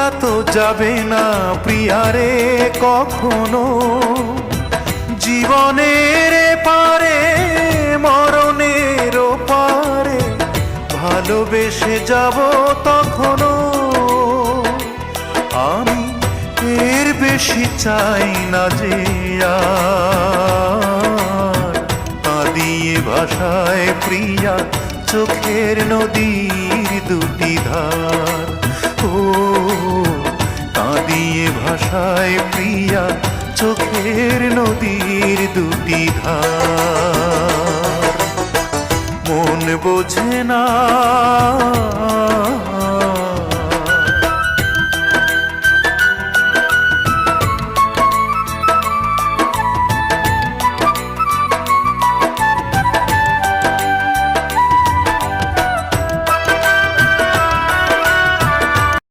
ভোলা তো যাবে না প্রিয়ারে কখনো, জীবনের পারে মরণের পারে ভালোবেসে যাব তখনো। আমি এর বেশি চাই না যে আর কাঁদিয়ে ভাষায় প্রিয়া চোখের নদীর দুটি ধার। ও কাঁদিয়ে ভাষায় প্রিয়া চোখের নদীর দুটি ধার। মন বোঝে না